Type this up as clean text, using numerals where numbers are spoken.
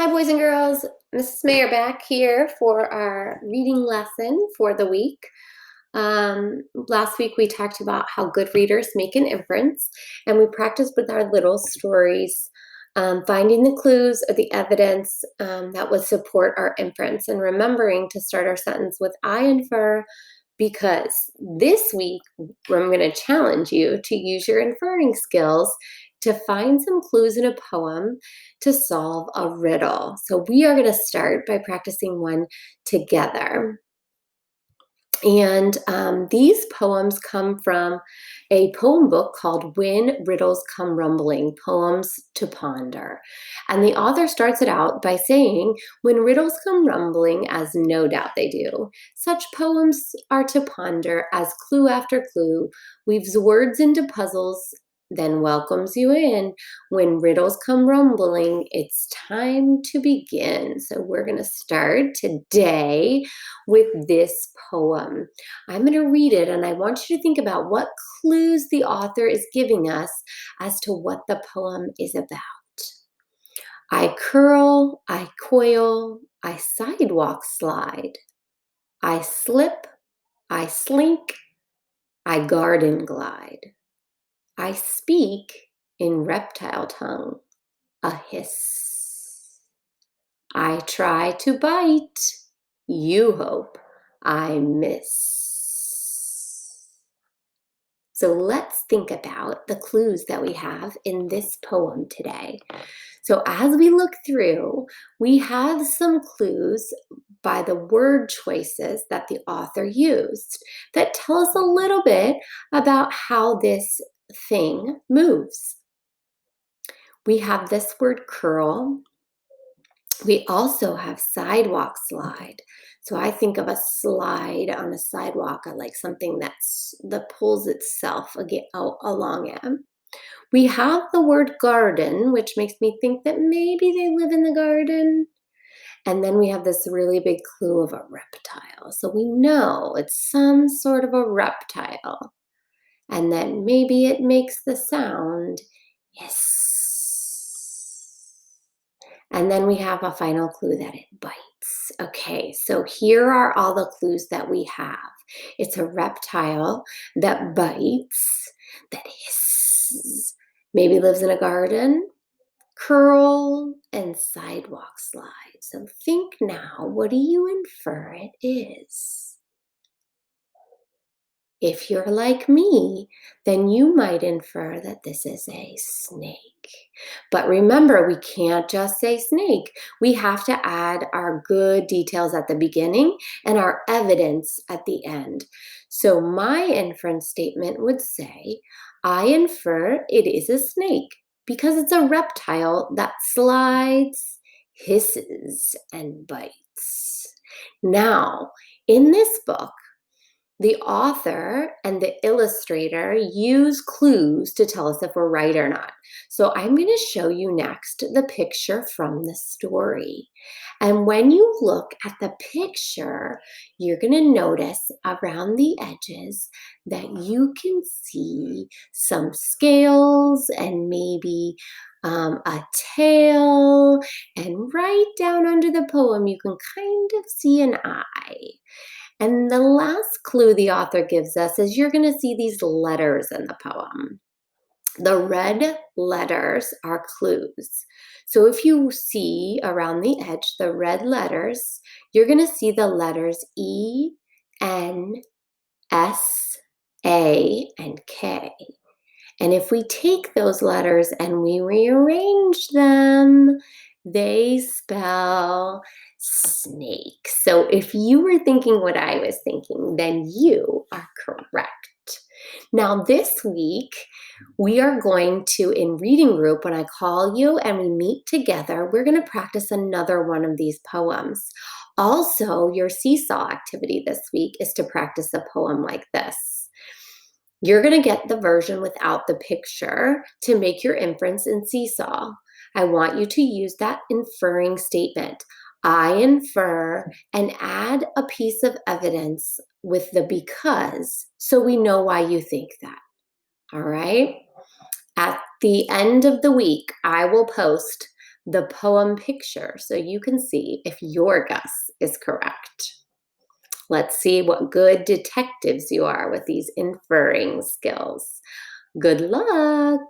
Hi, boys and girls. Mrs. Mayer back here for our reading lesson for the week. Last week we talked about how good readers make an inference, and we practiced with our little stories, finding the clues or the evidence that would support our inference, and remembering to start our sentence with I infer because this week I'm going to challenge you to use your inferring skills to find some clues in a poem to solve a riddle. So we are going to start by practicing one together. And these poems come from a poem book called When Riddles Come Rumbling, Poems to Ponder. And the author starts it out by saying, when riddles come rumbling, as no doubt they do, such poems are to ponder as clue after clue weaves words into puzzles, then welcomes you in. When riddles come rumbling, it's time to begin. So we're going to start today with this poem. I'm going to read it, and I want you to think about what clues the author is giving us as to what the poem is about. I curl, I coil, I sidewalk slide. I slip, I slink, I garden glide. I speak in reptile tongue, a hiss. I try to bite, you hope I miss. So let's think about the clues that we have in this poem today. So as we look through, we have some clues by the word choices that the author used that tell us a little bit about how this thing moves. We have this word curl. We also have sidewalk slide. So I think of a slide on a sidewalk, like something that pulls itself along it. We have the word garden, which makes me think that maybe they live in the garden. And then we have this really big clue of a reptile. So we know it's some sort of a reptile. And then maybe it makes the sound hiss. And then we have a final clue that it bites. Okay, so here are all the clues that we have. It's a reptile that bites, that hisses, maybe lives in a garden, curl, and sidewalk slide. So think now, what do you infer it is? If you're like me, then you might infer that this is a snake. But remember, we can't just say snake. We have to add our good details at the beginning and our evidence at the end. So my inference statement would say, I infer it is a snake because it's a reptile that slides, hisses, and bites. Now, in this book, the author and the illustrator use clues to tell us if we're right or not. So I'm going to show you next the picture from the story. And when you look at the picture, you're going to notice around the edges that you can see some scales and maybe a tail. And right down under the poem, you can kind of see an eye. And the last clue the author gives us is you're going to see these letters in the poem. The red letters are clues. So if you see around the edge the red letters, you're going to see the letters E, N, S, A, and K. And if we take those letters and we rearrange them, they spell snake. So if you were thinking what I was thinking, then you are correct. Now this week, we are going to, in reading group, when I call you and we meet together, we're going to practice another one of these poems. Also, your seesaw activity this week is to practice a poem like this. You're going to get the version without the picture to make your inference in seesaw. I want you to use that inferring statement. I infer, and add a piece of evidence with the because so we know why you think that. All right? At the end of the week, I will post the poem picture so you can see if your guess is correct. Let's see what good detectives you are with these inferring skills. Good luck!